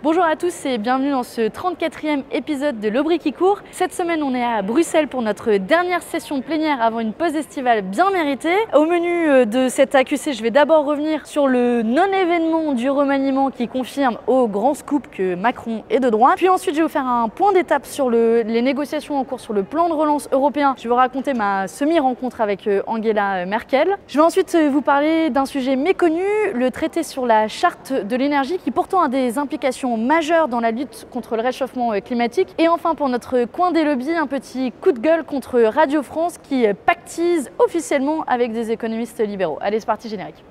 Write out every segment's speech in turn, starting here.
Bonjour à tous et bienvenue dans ce 34e épisode de L'Aubry qui court. Cette semaine, on est à Bruxelles pour notre dernière session plénière avant une pause estivale bien méritée. Au menu de cette AQC, je vais d'abord revenir sur le non-événement du remaniement qui confirme au grand scoop que Macron est de droite. Puis ensuite, je vais vous faire un point d'étape sur les négociations en cours sur le plan de relance européen. Je vais vous raconter ma semi-rencontre avec Angela Merkel. Je vais ensuite vous parler d'un sujet méconnu, le traité sur la charte de l'énergie qui pourtant a des implications majeures dans la lutte contre le réchauffement climatique. Et enfin, pour notre coin des lobbies, un petit coup de gueule contre Radio France qui pactise officiellement avec des économistes libéraux. Allez, c'est parti, générique.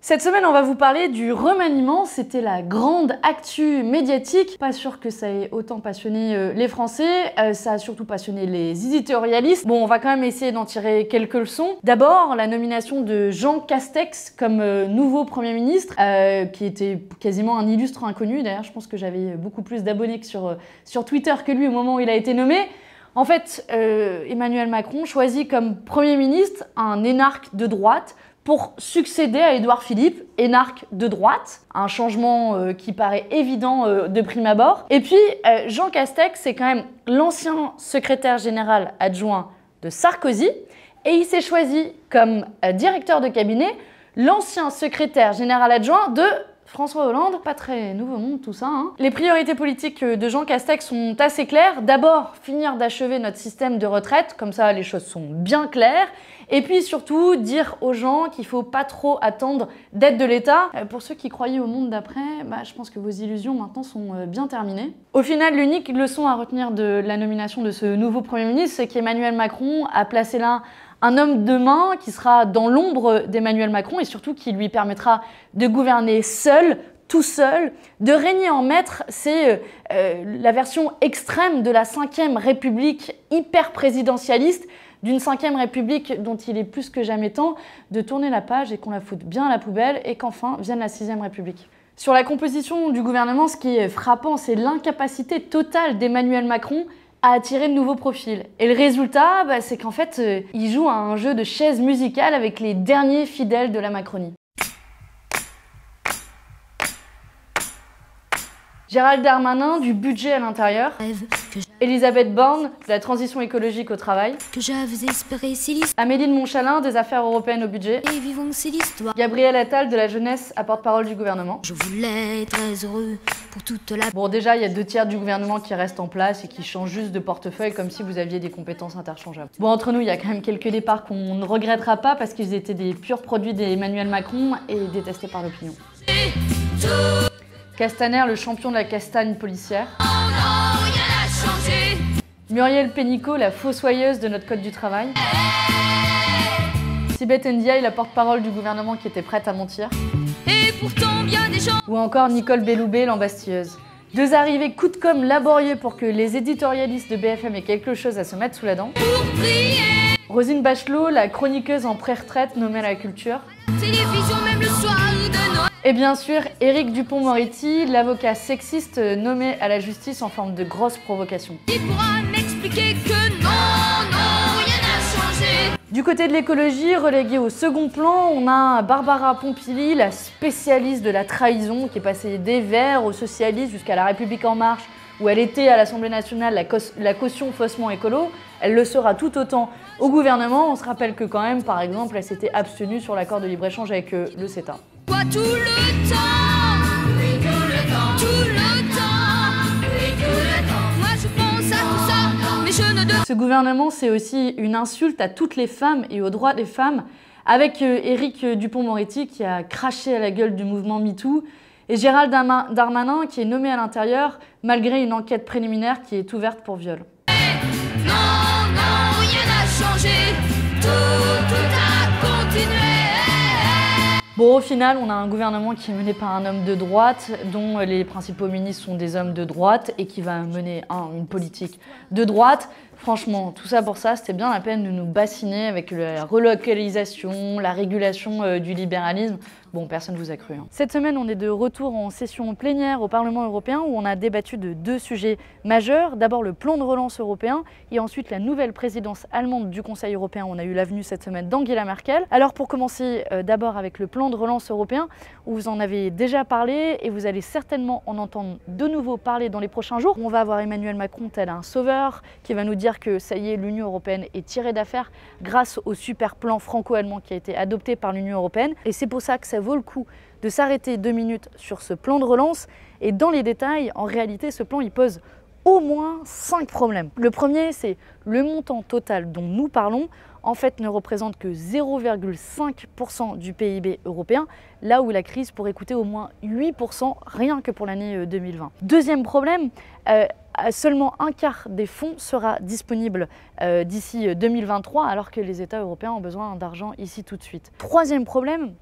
Cette semaine, on va vous parler du remaniement. C'était la grande actu médiatique. Pas sûr que ça ait autant passionné les Français. Ça a surtout passionné les éditorialistes. Bon, on va quand même essayer d'en tirer quelques leçons. D'abord, la nomination de Jean Castex comme nouveau Premier ministre, qui était quasiment un illustre inconnu. D'ailleurs, je pense que j'avais beaucoup plus d'abonnés que sur Twitter que lui au moment où il a été nommé. En fait, Emmanuel Macron choisit comme Premier ministre un énarque de droite pour succéder à Édouard Philippe, énarque de droite, un changement qui paraît évident de prime abord. Et puis, Jean Castex, c'est quand même l'ancien secrétaire général adjoint de Sarkozy, et il s'est choisi comme directeur de cabinet l'ancien secrétaire général adjoint de François Hollande. Pas très nouveau monde tout ça, hein. Les priorités politiques de Jean Castex sont assez claires. D'abord, finir d'achever notre système de retraite, comme ça les choses sont bien claires. Et puis surtout, dire aux gens qu'il ne faut pas trop attendre d'aide de l'État. Pour ceux qui croyaient au monde d'après, je pense que vos illusions maintenant sont bien terminées. Au final, l'unique leçon à retenir de la nomination de ce nouveau Premier ministre, c'est qu'Emmanuel Macron a placé là un homme de main qui sera dans l'ombre d'Emmanuel Macron et surtout qui lui permettra de gouverner seul, tout seul, de régner en maître. C'est la version extrême de la 5e République hyper présidentialiste, d'une 5e République dont il est plus que jamais temps de tourner la page et qu'on la foute bien à la poubelle et qu'enfin vienne la 6e République. Sur la composition du gouvernement, ce qui est frappant, c'est l'incapacité totale d'Emmanuel Macron à attirer de nouveaux profils. Et le résultat, c'est qu'en fait, il joue à un jeu de chaises musicales avec les derniers fidèles de la Macronie. Gérald Darmanin, du budget à l'intérieur. Elisabeth Borne, de la transition écologique au travail. Amélie de Montchalin, des affaires européennes au budget. Et vivons c'est l'histoire. Gabriel Attal, de la jeunesse à porte-parole du gouvernement. Je voulais être très heureux pour toute la... Bon, déjà, il y a 2/3 du gouvernement qui restent en place et qui changent juste de portefeuille comme si vous aviez des compétences interchangeables. Bon, entre nous, il y a quand même quelques départs qu'on ne regrettera pas parce qu'ils étaient des purs produits d'Emmanuel Macron et détestés par l'opinion. Castaner, le champion de la castagne policière. Muriel Pénicaud, la fossoyeuse de notre code du travail. Sibeth Ndiaye, la porte-parole du gouvernement qui était prête à mentir. Et pourtant bien des gens... Ou encore Nicole Belloubet, l'embastilleuse. Deux arrivées coup de com' laborieux pour que les éditorialistes de BFM aient quelque chose à se mettre sous la dent. Roselyne Bachelot, la chroniqueuse en pré-retraite nommée à la culture. Télévision même le soir de Noël. Et bien sûr, Éric Dupond-Moretti, l'avocat sexiste nommé à la justice en forme de grosse provocation. Il pourra m'expliquer que non, rien n'a changé. Du côté de l'écologie, reléguée au second plan, on a Barbara Pompili, la spécialiste de la trahison, qui est passée des Verts aux socialistes jusqu'à la République en marche, où elle était à l'Assemblée nationale la caution faussement écolo. Elle le sera tout autant au gouvernement. On se rappelle que quand même, par exemple, elle s'était abstenue sur l'accord de libre-échange avec le CETA. Quoi tout le temps, oui, tout le temps, tout le temps, oui, tout le temps. Moi je pense à tout ça, mais je ne devrais... Ce gouvernement, c'est aussi une insulte à toutes les femmes et aux droits des femmes, avec Éric Dupond-Moretti qui a craché à la gueule du mouvement MeToo, et Gérald Darmanin qui est nommé à l'intérieur, malgré une enquête préliminaire qui est ouverte pour viol. Non, rien n'a changé, tout a continué. Bon, au final, on a un gouvernement qui est mené par un homme de droite, dont les principaux ministres sont des hommes de droite, et qui va mener une politique de droite. Franchement, tout ça pour ça, c'était bien la peine de nous bassiner avec la relocalisation, la régulation du libéralisme. Bon, personne ne vous a cru. Cette semaine, on est de retour en session plénière au Parlement européen où on a débattu de deux sujets majeurs. D'abord le plan de relance européen et ensuite la nouvelle présidence allemande du Conseil européen. On a eu la venue cette semaine d'Angela Merkel. Alors pour commencer d'abord avec le plan de relance européen où vous en avez déjà parlé et vous allez certainement en entendre de nouveau parler dans les prochains jours. On va avoir Emmanuel Macron tel un sauveur qui va nous dire que ça y est, l'Union européenne est tirée d'affaire grâce au super plan franco-allemand qui a été adopté par l'Union européenne. Et c'est pour ça que ça vaut le coup de s'arrêter 2 minutes sur ce plan de relance. Et dans les détails, en réalité, ce plan il pose au moins 5 problèmes. Le premier, c'est le montant total dont nous parlons en fait ne représente que 0,5% du PIB européen, là où la crise pourrait coûter au moins 8% rien que pour l'année 2020. Deuxième problème, seulement un quart des fonds sera disponible d'ici 2023 alors que les États européens ont besoin d'argent ici tout de suite. Troisième problème,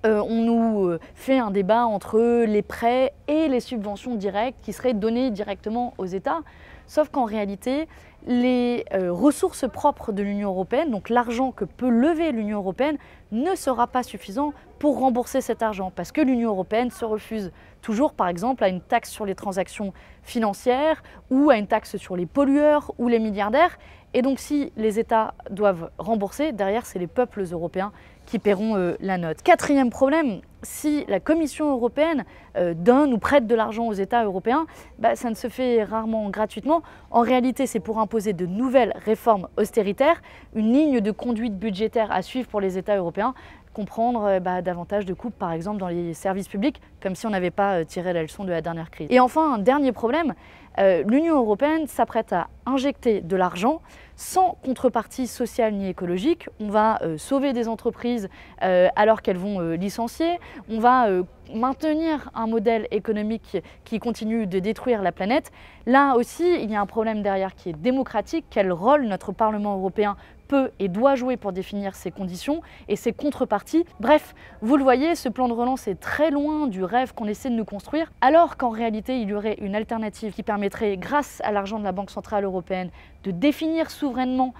on nous fait un débat entre les prêts et les subventions directes qui seraient données directement aux États, sauf qu'en réalité, les ressources propres de l'Union européenne, donc l'argent que peut lever l'Union européenne, ne sera pas suffisant pour rembourser cet argent, parce que l'Union européenne se refuse toujours, par exemple, à une taxe sur les transactions financières ou à une taxe sur les pollueurs ou les milliardaires. Et donc si les États doivent rembourser, derrière c'est les peuples européens qui paieront la note. Quatrième problème, si la Commission européenne donne ou prête de l'argent aux États européens, ça ne se fait rarement gratuitement. En réalité, c'est pour imposer de nouvelles réformes austéritaires, une ligne de conduite budgétaire à suivre pour les États européens, comprendre davantage de coupes par exemple dans les services publics, comme si on n'avait pas tiré la leçon de la dernière crise. Et enfin, un dernier problème, l'Union européenne s'apprête à injecter de l'argent sans contrepartie sociale ni écologique. On va sauver des entreprises alors qu'elles vont licencier, on va maintenir un modèle économique qui continue de détruire la planète. Là aussi, il y a un problème derrière qui est démocratique. Quel rôle notre Parlement européen peut et doit jouer pour définir ces conditions et ces contreparties. Bref, vous le voyez, ce plan de relance est très loin du rêve qu'on essaie de nous construire, alors qu'en réalité, il y aurait une alternative qui permettrait, grâce à l'argent de la Banque centrale européenne, de définir souverainement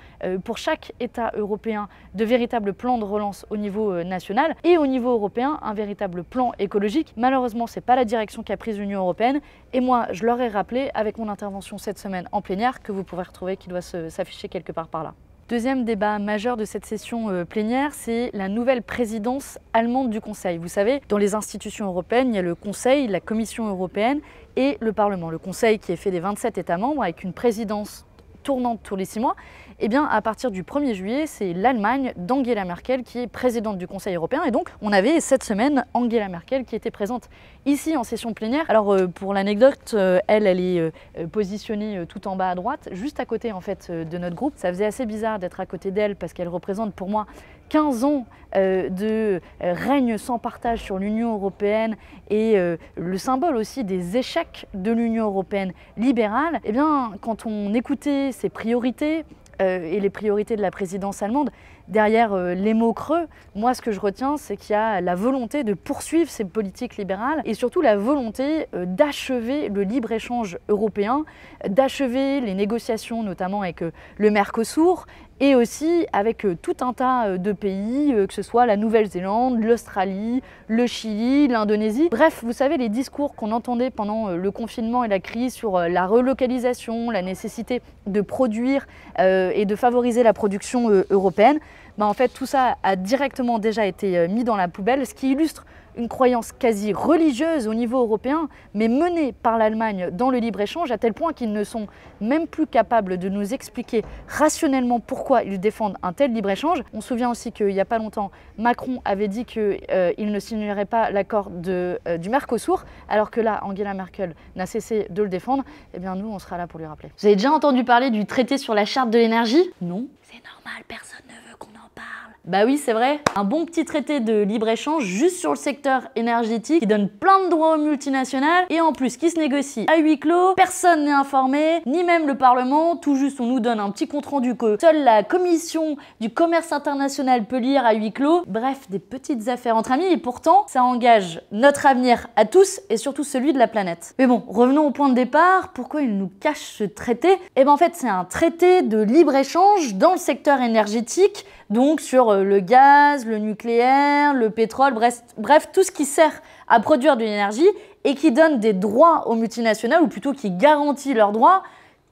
pour chaque État européen de véritables plans de relance au niveau national et au niveau européen, un véritable plan écologique. Malheureusement, ce n'est pas la direction qu'a prise l'Union européenne et moi, je leur ai rappelé avec mon intervention cette semaine en plénière que vous pourrez retrouver qui doit s'afficher quelque part par là. Deuxième débat majeur de cette session plénière, c'est la nouvelle présidence allemande du Conseil. Vous savez, dans les institutions européennes, il y a le Conseil, la Commission européenne et le Parlement. Le Conseil qui est fait des 27 États membres avec une présidence tournante tous les 6 mois. Eh bien, à partir du 1er juillet, c'est l'Allemagne d'Angela Merkel qui est présidente du Conseil européen. Et donc, on avait cette semaine Angela Merkel qui était présente ici en session plénière. Alors, pour l'anecdote, elle est positionnée tout en bas à droite, juste à côté en fait de notre groupe. Ça faisait assez bizarre d'être à côté d'elle parce qu'elle représente pour moi 15 ans de règne sans partage sur l'Union européenne et le symbole aussi des échecs de l'Union européenne libérale. Eh bien, quand on écoutait ses priorités, et les priorités de la présidence allemande, derrière les mots creux, moi ce que je retiens, c'est qu'il y a la volonté de poursuivre ces politiques libérales et surtout la volonté d'achever le libre-échange européen, d'achever les négociations notamment avec le Mercosur et aussi avec tout un tas de pays, que ce soit la Nouvelle-Zélande, l'Australie, le Chili, l'Indonésie. Bref, vous savez, les discours qu'on entendait pendant le confinement et la crise sur la relocalisation, la nécessité de produire et de favoriser la production européenne, en fait tout ça a directement déjà été mis dans la poubelle, ce qui illustre une croyance quasi religieuse au niveau européen, mais menée par l'Allemagne dans le libre-échange, à tel point qu'ils ne sont même plus capables de nous expliquer rationnellement pourquoi ils défendent un tel libre-échange. On se souvient aussi qu'il n'y a pas longtemps, Macron avait dit qu'il ne signerait pas l'accord du Mercosur, alors que là, Angela Merkel n'a cessé de le défendre. Eh bien nous, on sera là pour lui rappeler. Vous avez déjà entendu parler du traité sur la charte de l'énergie? Non. C'est normal, personne ne veut qu'on en parle. Bah oui, c'est vrai. Un bon petit traité de libre-échange juste sur le secteur énergétique qui donne plein de droits aux multinationales et en plus qui se négocie à huis clos, personne n'est informé, ni même le Parlement, tout juste on nous donne un petit compte-rendu que seule la Commission du commerce international peut lire à huis clos. Bref, des petites affaires entre amis et pourtant, ça engage notre avenir à tous et surtout celui de la planète. Mais bon, revenons au point de départ. Pourquoi il nous cache ce traité? Eh ben en fait, c'est un traité de libre-échange dans le secteur énergétique, donc sur le gaz, le nucléaire, le pétrole, bref, tout ce qui sert à produire de l'énergie et qui donne des droits aux multinationales, ou plutôt qui garantit leurs droits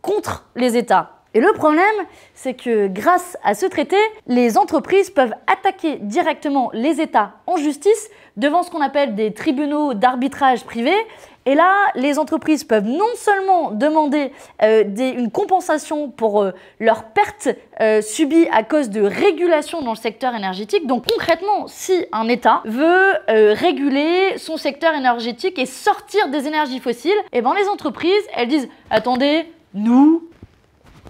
contre les États. Et le problème, c'est que grâce à ce traité, les entreprises peuvent attaquer directement les États en justice devant ce qu'on appelle des tribunaux d'arbitrage privés. Et là, les entreprises peuvent non seulement demander une compensation pour leurs pertes subies à cause de régulation dans le secteur énergétique. Donc concrètement, si un État veut réguler son secteur énergétique et sortir des énergies fossiles, eh ben les entreprises, elles disent « Attendez, nous,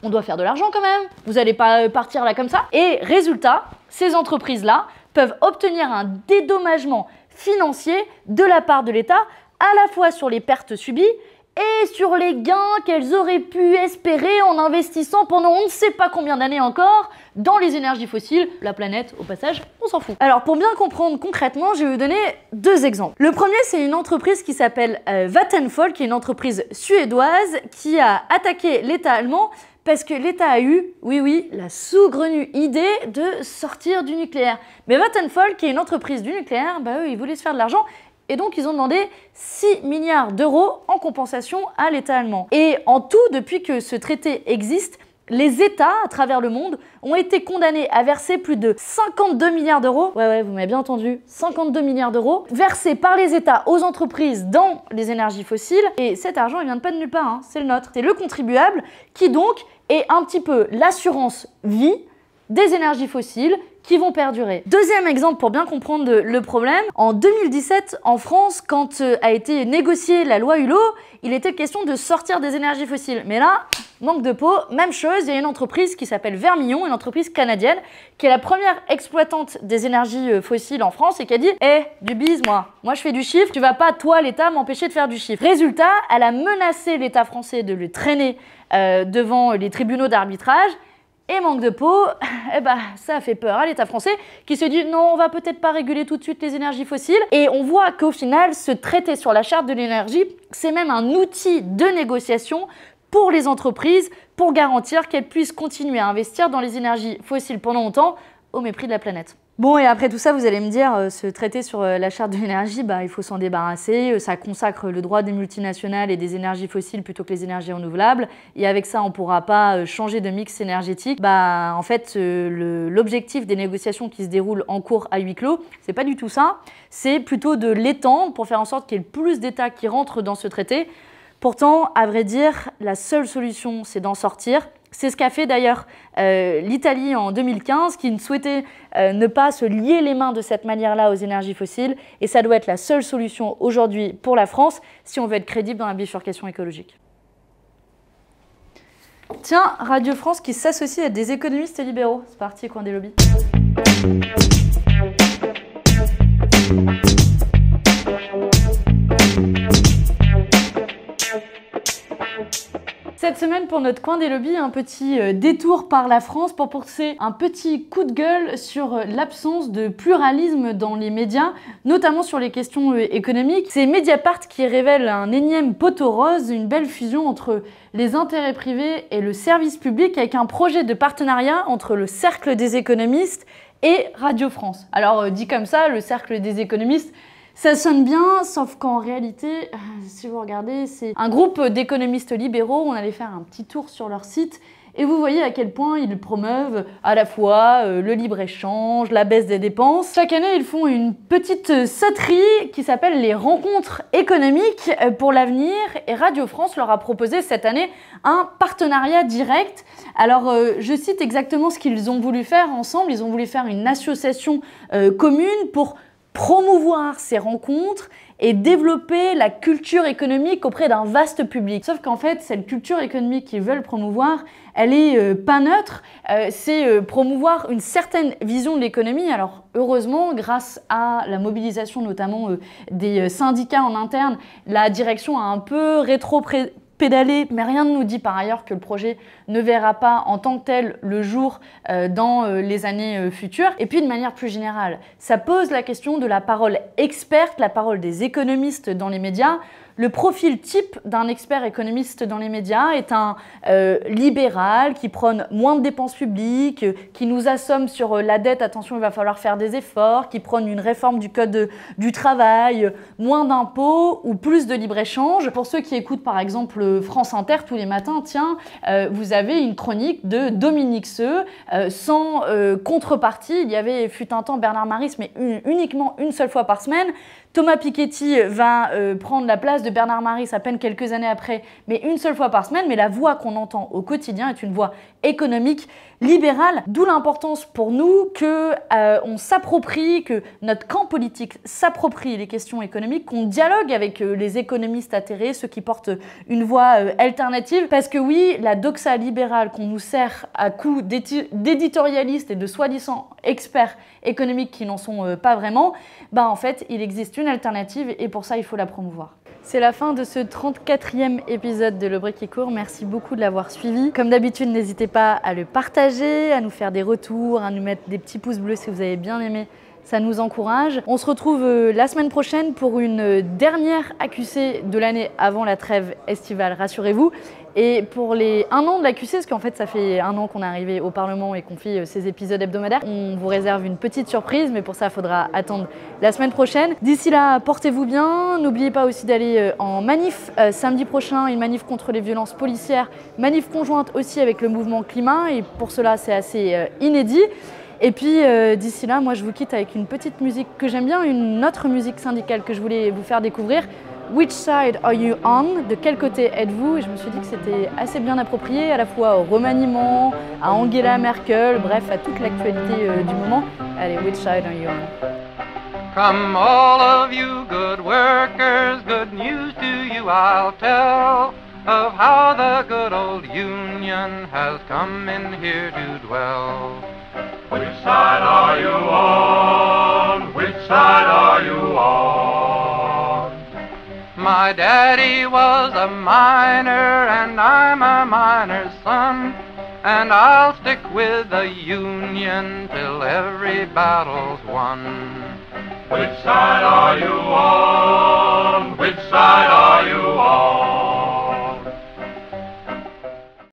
on doit faire de l'argent quand même, vous n'allez pas partir là comme ça ». Et résultat, ces entreprises-là peuvent obtenir un dédommagement financier de la part de l'État, à la fois sur les pertes subies et sur les gains qu'elles auraient pu espérer en investissant pendant on ne sait pas combien d'années encore dans les énergies fossiles. La planète, au passage, on s'en fout. Alors pour bien comprendre concrètement, je vais vous donner deux exemples. Le premier, c'est une entreprise qui s'appelle Vattenfall, qui est une entreprise suédoise qui a attaqué l'État allemand parce que l'État a eu, oui, la saugrenue idée de sortir du nucléaire. Mais Vattenfall, qui est une entreprise du nucléaire, bah eux, ils voulaient se faire de l'argent. Et donc, ils ont demandé 6 milliards d'euros en compensation à l'État allemand. Et en tout, depuis que ce traité existe, les États à travers le monde ont été condamnés à verser plus de 52 milliards d'euros. Ouais, vous m'avez bien entendu, 52 milliards d'euros versés par les États aux entreprises dans les énergies fossiles. Et cet argent, il vient pas de nulle part, hein, c'est le nôtre. C'est le contribuable qui donc est un petit peu l'assurance vie des énergies fossiles qui vont perdurer. Deuxième exemple pour bien comprendre le problème, en 2017 en France, quand a été négociée la loi Hulot, il était question de sortir des énergies fossiles. Mais là, manque de peau, même chose, il y a une entreprise qui s'appelle Vermillon, une entreprise canadienne, qui est la première exploitante des énergies fossiles en France et qui a dit « Eh, du bise, moi je fais du chiffre, tu vas pas, toi l'État, m'empêcher de faire du chiffre ». Résultat, elle a menacé l'État français de le traîner devant les tribunaux d'arbitrage. Et manque de peau, eh ben, ça a fait peur à l'État français qui se dit non, on va peut-être pas réguler tout de suite les énergies fossiles. Et on voit qu'au final, ce traité sur la charte de l'énergie, c'est même un outil de négociation pour les entreprises pour garantir qu'elles puissent continuer à investir dans les énergies fossiles pendant longtemps au mépris de la planète. Bon, et après tout ça, vous allez me dire, ce traité sur la charte de l'énergie, bah, il faut s'en débarrasser, ça consacre le droit des multinationales et des énergies fossiles plutôt que les énergies renouvelables, et avec ça, on ne pourra pas changer de mix énergétique. Bah, en fait, l'objectif des négociations qui se déroulent en cours à huis clos, c'est pas du tout ça, c'est plutôt de l'étendre pour faire en sorte qu'il y ait le plus d'États qui rentrent dans ce traité. Pourtant, à vrai dire, la seule solution, c'est d'en sortir. C'est ce qu'a fait d'ailleurs l'Italie en 2015, qui ne souhaitait ne pas se lier les mains de cette manière-là aux énergies fossiles. Et ça doit être la seule solution aujourd'hui pour la France si on veut être crédible dans la bifurcation écologique. Tiens, Radio France qui s'associe à des économistes libéraux. C'est parti, coin des lobbies. Cette semaine, pour notre coin des lobbies, un petit détour par la France pour pousser un petit coup de gueule sur l'absence de pluralisme dans les médias, notamment sur les questions économiques. C'est Mediapart qui révèle un énième poteau rose, une belle fusion entre les intérêts privés et le service public avec un projet de partenariat entre le Cercle des économistes et Radio France. Alors, dit comme ça, le Cercle des économistes, ça sonne bien, sauf qu'en réalité, si vous regardez, c'est un groupe d'économistes libéraux. On allait faire un petit tour sur leur site et vous voyez à quel point ils promeuvent à la fois le libre-échange, la baisse des dépenses. Chaque année, ils font une petite sauterie qui s'appelle les rencontres économiques pour l'avenir et Radio France leur a proposé cette année un partenariat direct. Alors, je cite exactement ce qu'ils ont voulu faire ensemble. Ils ont voulu faire une association commune pour promouvoir ces rencontres et développer la culture économique auprès d'un vaste public. Sauf qu'en fait, cette culture économique qu'ils veulent promouvoir, elle est pas neutre, c'est promouvoir une certaine vision de l'économie. Alors heureusement, grâce à la mobilisation notamment des syndicats en interne, la direction a un peu pédalé, mais rien ne nous dit par ailleurs que le projet ne verra pas en tant que tel le jour dans les années futures. Et puis de manière plus générale, ça pose la question de la parole experte, la parole des économistes dans les médias. Le profil type d'un expert économiste dans les médias est un libéral qui prône moins de dépenses publiques, qui nous assomme sur la dette, attention il va falloir faire des efforts, qui prône une réforme du code du travail, moins d'impôts ou plus de libre-échange. Pour ceux qui écoutent par exemple France Inter tous les matins, tiens, vous avez une chronique de Dominique Seux, sans contrepartie. Il y avait fut un temps Bernard Maris, mais uniquement une seule fois par semaine. Thomas Piketty va prendre la place de Bernard Maris à peine quelques années après, mais une seule fois par semaine. Mais la voix qu'on entend au quotidien est une voix économique, libérale, d'où l'importance pour nous que on s'approprie, que notre camp politique s'approprie les questions économiques, qu'on dialogue avec les économistes atterrés, ceux qui portent une voix alternative. Parce que oui, la doxa libérale qu'on nous sert à coups d'éditorialistes et de soi-disant experts économiques qui n'en sont pas vraiment, en fait, il existe une alternative et pour ça, il faut la promouvoir. C'est la fin de ce 34e épisode de Le Bruit qui court. Merci beaucoup de l'avoir suivi. Comme d'habitude, n'hésitez pas à le partager, à nous faire des retours, à nous mettre des petits pouces bleus si vous avez bien aimé. Ça nous encourage. On se retrouve la semaine prochaine pour une dernière AQC de l'année avant la trêve estivale, rassurez-vous. Et pour les 1 an de l'AQC, parce qu'en fait ça fait 1 an qu'on est arrivé au Parlement et qu'on fait ces épisodes hebdomadaires, on vous réserve une petite surprise, mais pour ça il faudra attendre la semaine prochaine. D'ici là, portez-vous bien. N'oubliez pas aussi d'aller en manif samedi prochain, une manif contre les violences policières, manif conjointe aussi avec le mouvement climat, et pour cela c'est assez inédit. Et puis d'ici là, moi je vous quitte avec une petite musique que j'aime bien, une autre musique syndicale que je voulais vous faire découvrir. Which side are you on? De quel côté êtes-vous? Et je me suis dit que c'était assez bien approprié à la fois au remaniement, à Angela Merkel, bref, à toute l'actualité du moment. Allez, which side are you on? Come all of you good workers, good news to you I'll tell, of how the good old Union has come in here to dwell. Which side are you on? Which side are you on? My daddy was a miner and I'm a miner's son, and I'll stick with the Union till every battle's won. Which side are you on? Which side?